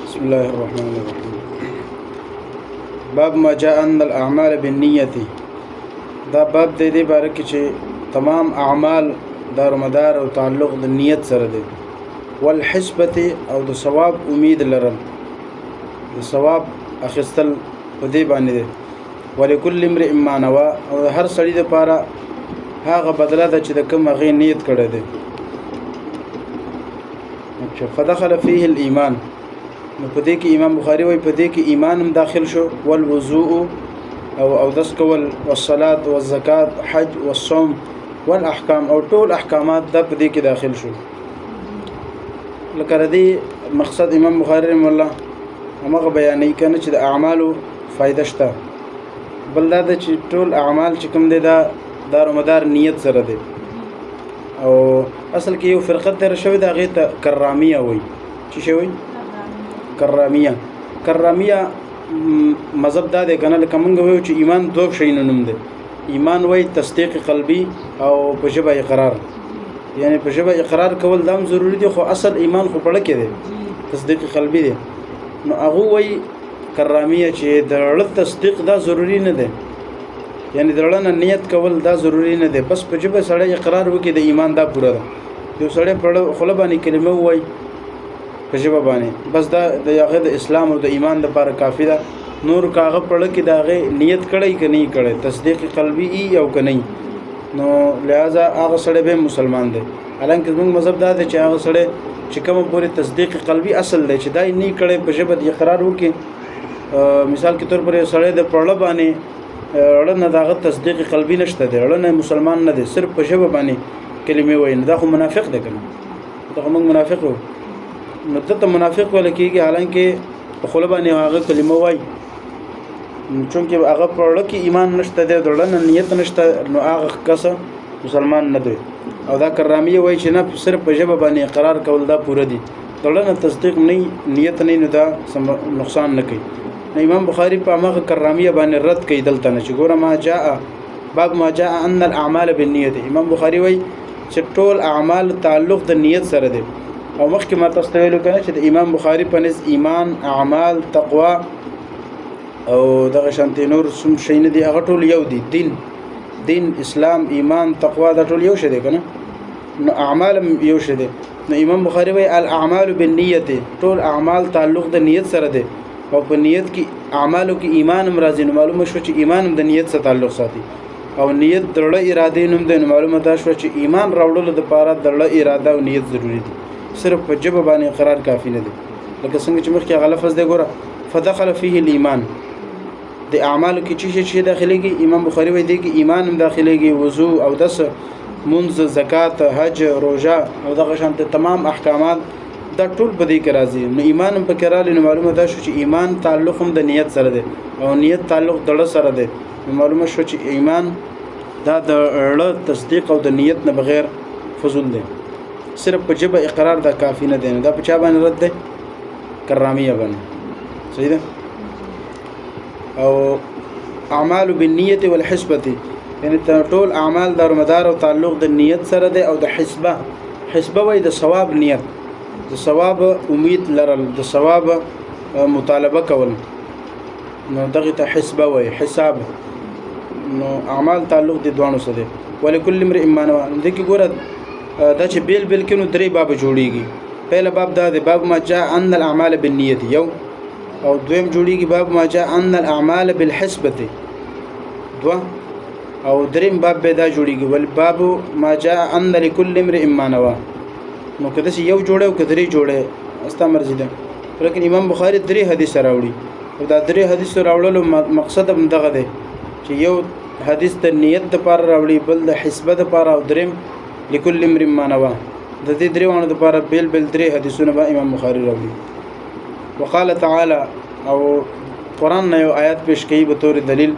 بسم الله الرحمن الرحيم. باب ما جاء ان الاعمال بالنیت. دا باب د دې باره کې چې تمام اعمال دارومدار او تعلق د نیت سره دی. والحسبه او د ثواب امید لرل، د ثواب اخیستل په دې باندې دی. ولکل امرئ ما نوى، او هر سړي لپاره هغه بدله ده چې د کوم هغه نیت کړی دی. فدخل فيه الايمان، نو په دې کې امام بخاری وایي په دې کې ایمان هم داخل شو، والوضوء او دس کول، والصلاه والزکات، حج والصوم والاحکام، او ټول احکامات دا په دې کې داخل شو. لکه ردی مقصد امام بخاری رحمه الله هغه بیانې کنه چې د اعمالو فائدہ شته، بل دا چې ټول اعمال چې کوم دي دا دارومدار نیت سره دي. او اصل کې یو فرقه تر شوی دا غي ته کرامیه وای. چې شوی کرامیه مذهب دا دی کنه، لکه مونږ وایو چې ایمان دوه شی نه نوم دی. ایمان وای تصدیق قلبي او په ژبه اقرار، یعنی په ژبه اقرار کول دا هم ضروری دی، خو اصل ایمان خو پړه کې دی، تصدیق قلبي دی. نو هغه وای کرامیه چې د تصدیق دا ضروری نه دی، یعنی درړنه نیت کول دا ضروری نه دی، بس په ژبه سره اقرار وکي د ایمان دا پوره ده. یو سړی په خله باندې کلمه وای په ژبه باندې، بس دا د هغه د اسلام او د ایمان لپاره کافی ده. نور کاغه پړه کې دا غي نیت کړی که نه کړی، تصدیق قلبي ای او کني، نو لہذا هغه سړی به مسلمان دی. حالانکه موږ مذهب دا دی چې هغه سړی چې کوم پورې تصدیق قلبي اصل دی چې دا نه کړی په ژبه د اقرار وکي. مثال کے طور پر یو سړی د پړه باندې اړه داغه تصدیق قلبي نشته دی، اړه مسلمان نه دی، صرف په ژبه باندې کلمې وایي، دا خو منافق دی کنه، دا موږ منافق وو. نو ته منافق ولا کېږي حالانکه په خله باندې هغه کلمه وایي، چونکه هغه پړه کې ایمان نشته دی، اړه نیت نشته، نو هغه کس مسلمان نه دی. او دا کرامیه وایي چې نه صرف په ژبه باندې اقرار کول دا پوره دي، اړه تصدیق نه نیت نه، نو دا نقصان نه کوي. امام بخاری په هغه کرامیه باندې رد کوي دلته نه چې ګوره ما جاء باب ما جاء ان الاعمال بالنیت. امام بخاری وایي چې ټول اعمال تعلق د نیت سره دي. او مخکې ما تاسو ته ویلو کنه چې د امام بخاری په نس ایمان، اعمال، تقوا او دغه شانتي نور سم شي نه دي، هغه ټول یو دي. دین اسلام، ایمان، تقوا دا ټول یو شی دي کنه، نو اعمال یو شی دي. نو امام بخاری وایي الاعمال بالنیت، ټول اعمال تعلق د نیت سره دي. او په نیت کې اعمالو کې ایمان هم راځي، نو معلومه شو چې ایمان هم د نیت سره تعلق ساتي. او نیت درړه اراده نوم دی، نو معلومه ده شو چې ایمان راوړل د پاره درړه اراده او نیت ضروری دي، صرف په جبه باندې قرار کافی نه دی. لکه څنګه چې مخکې غلط لفظ دی ګوره فدخل فيه الايمان، د اعمالو کې چې داخليږي امام بخاری وایي دی کې ایمان هم داخليږي، وضو او دس منځ، زکات، حج، روزه او دغه شانته تمام احکامات دا ټول په دې کې راځي. نو ایمان هم پکې راځي، نو معلومه ده شو چې ایمان تعلق هم د نیت سره دی، او نیت تعلق د ړه سره دی. نو معلومه شو چې ایمان دا د ړه تصدیق او د نیت نه بغیر فضول دی، صرف په جبه اقرار دا کافی نه دی. نو دا په چا باندې رد دی؟ کرامیه باندې. صحیح ده. او اعمال بالنیت والحسبه، یعنی ټول اعمال دارومدار او تعلق د نیت سره دی. او د حسبه وای د ثواب نیت، د ثواب امید لرل، د ثواب مطالبه کول، نو دغه ته حسبه وای، حساب. نو اعمال تعلق دي دوانو سره. ولکل امرئ ما نوى، دغه ګوره دا چې بیل کینو درې باب جوړیږي. پهله باب دا دی باب ما جاء ان الاعمال بالنیت یو، او دویم جوړیږي باب ما جاء ان الاعمال بالحسبه دوا، او دریم باب به دا جوړیږي ول باب ما جاء ان لكل امرئ ما نوى. نو کله چې یو جوړه او کدرې جوړه استا مرزي ده. لیکن امام بخاری درې حدیث راوړي، او دا درې حدیث راوړلو مقصد هم دغه دی چې یو حدیث د نیت لپاره راوړي، بل د حسبه لپاره، او دریم لكل امرئ ما نوى. د دې درې وانه لپاره بیل درې حدیثونه به امام بخاری راوړي. وقال تعالی، او قران نه یو آیات پیش کوي به تور دلیل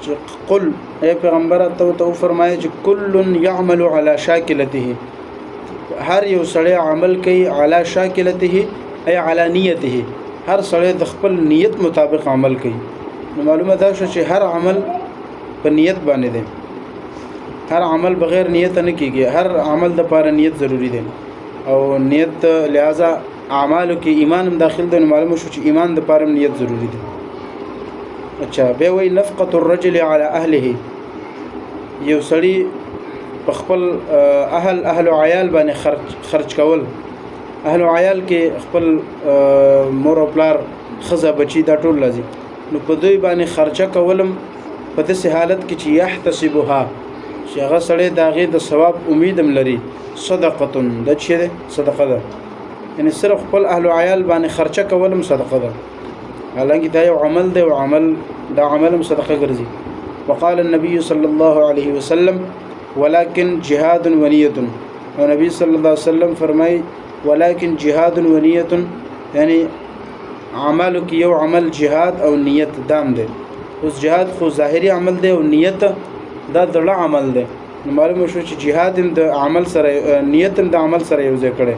چې قل اے پیغمبر ته فرمایي چې کل يعمل على شاکلته، هر یو سړی عمل کوي علی شاکلته ای علی نیته، هر سړی د خپل نیت مطابق عمل کوي. نو معلومه ده چې هر عمل په نیت باندې دی، هر عمل بغیر نیت نه کیږي، هر عمل د لپاره نیت ضروری دی. او نیت لہذا اعمالو کې ایمان هم داخل دی، معلومه شو چې ایمان د پاره نیت ضروری دی. اچھا به وی نفقه الرجل على اهله، یو سړی په خپل اهل عیال باندې خرج کول. اهل عیال کې خپل مور او پلار خزه بچی دا ټول لازم، نو په دوی باندې خرچه کولم په داسې حالت کې چې يحتسبها، چې هغه سړی د هغې د ثواب امیدم لري. صدقه دا چې ده صدقه ده، یعنی صرف خپل اهل عیال باندې خرچه کولم صدقه ده، حالانکه دا یو عمل دی او دا عمل هم صدقه ګرځي. وقال النبي صلى الله عليه وسلم ولكن جهاد ونیة، او نبی صلی الله علیه وسلم فرمای ولكن جهاد ونیة، یعنی عملو کې یو عمل جهاد او نیت دام دی. اوس جهاد خو ظاهری عمل دی او نیت دا دړه عمل دی، نو معلومه شو چې جهاد هم د عمل سره نیت هم د عمل سره یو ځای کړي،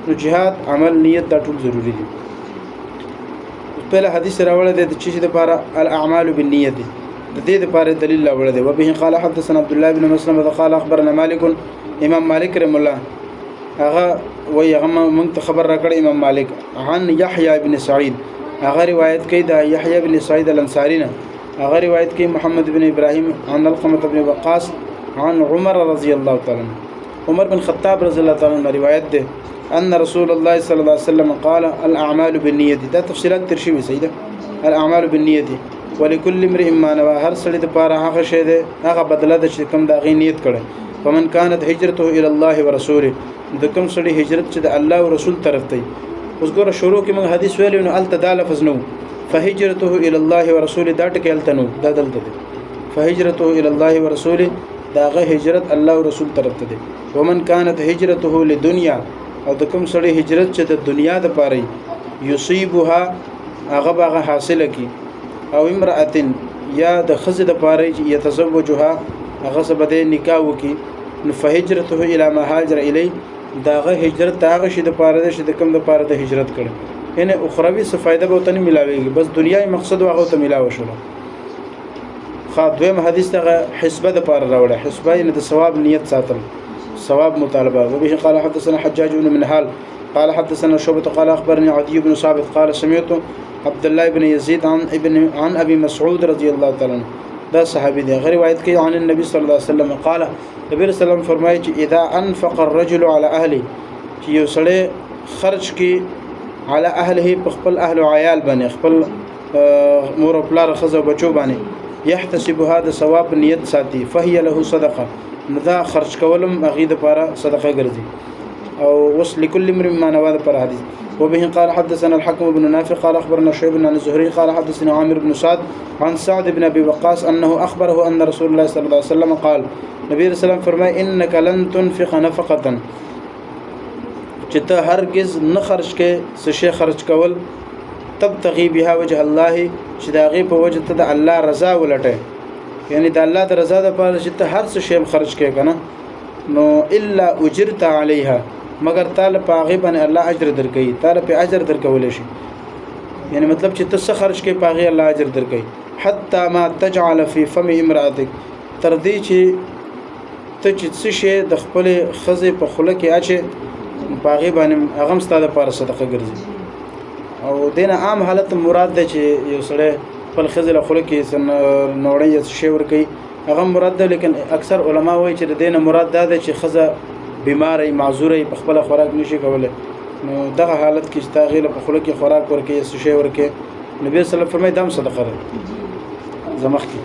نو جهاد عمل نیت دا ټول ضروری دي. په حدیث راوړل دي چې د لپاره الاعمال بالنیت، د دې لپاره دلیل راوړل دي. وبه قال حدثنا عبد الله بن مسلم قال اخبرنا مالك، امام مالک رحم الله هغه وی هغه مونږ ته خبر راکړ امام مالک عن يحيى بن سعيد، هغه روایت کوي د يحيى بن سعيد الانصاري نه، هغه روایت کوي محمد بن ابراهيم عن علقمة بن وقاص عن عمر رضي الله تعالى عنه، عمر بن خطاب رضي الله تعالى عنه روایت ده ان رسول الله صلى الله عليه وسلم قال الاعمال بالنية. دا تفصيلات ترشوي سيده، الاعمال بالنية ولكل امرئ ما نوى، هر سړي د پاره هغه شی ده هغه بدله ده چې کوم د غي نیت کړي. فمن كانت هجرته الى الله ورسوله، د کوم سړي هجرت چې د الله او رسول طرف ته. اوس ګوره شروع کې موږ حدیث ویلو نو الته دا لفظ نو فهجرته الى الله ورسوله، دا ټکی الته نو دا دلته ده فهجرته الى الله ورسوله، دا غي هجرت الله او رسول طرف ته ده. ومن كانت هجرته لدنيا، او د کوم سړي هجرت چې د دنیا د پاره یصيبها هغه حاصله کی، او امرأه یا د خزه د پاره یتزوجها هغه سبد نکاح وکي، نو فهجرته الى ما هاجر الی، داغه هجرت داغه شي د پاره د کوم د پاره د هجرت کړي، یعنی اخروی څه فائدہ به ته نه ملاويږي، بس دنیاي مقصد واغه ته ملاوي شو. خا دویم حدیث ته حسبه د پاره راوړه، حسبه یعنی د ثواب نیت ساتل، ثواب مطالبه. وبه قال حدثنا حجاج بن منهال قال حدثنا شعبة قال اخبرني عدي بن ثابت قال سمعت عبد الله بن يزيد عن ابي مسعود رضي الله تعالى عنه، دا صحابي دی، غیر روایت کوي عن النبي صلى الله عليه وسلم قال، نبی رسول الله فرمایي چې اذا انفق الرجل على اهله، چې یو سړی خرج کی على اهله په خپل اهل عیال باندې، خپل مور او پلار خزه بچو باندې، يحتسب هذا ثواب نیت ساتي، فهي له صدقه، نو دا خرج کولم هغه د لپاره صدقه ګرځي. او وصل لكل امرئ ما نوى پر حدیث. وبه قال حدثنا الحكم بن نافع قال اخبرنا شعيب بن الزهري قال حدثنا عامر بن سعد عن سعد بن ابي وقاص انه اخبره ان رسول الله صلى الله عليه وسلم قال، نبی رسول الله فرمای انك لن تنفق نفقه، چې ته هرگز نه خرج کې څه شی خرج کول تبتغي بها وجه الله، چې دا غي په وجه ته د الله رضا ولټه، یعنی د الله د رضا لپاره چې ته هر څه شی خرج کې کنه، نو الا اجرت عليها، مگر تعالی په هغه باندې الله اجر درکړي، تعالی په اجر درکول شي، یعنی مطلب چې ته څه خرج کې په هغه الله اجر درکړي. حتى ما تجعل في فم امراتك، تر دې چې ته چې څه شی د خپل خزه په خوله کې اچي په هغه باندې هغه ستاده لپاره صدقه ګرځي. او دینه عام حالت مراد ده چې یو سړی خپل خزه له خوله کې نوړی شی ور کوي، هغه مراد ده، لیکن اکثر علما وایي چې دینه مراد ده چې خزه بیماری معذوره په خپل خوراک نشي کولای، نو دغه حالت کې چې تاغیله په خوله کې خوراک ورکړي یا شی ورکړي، نبی صلی الله علیه وسلم فرمایي دا صدقه ده. زمخ کې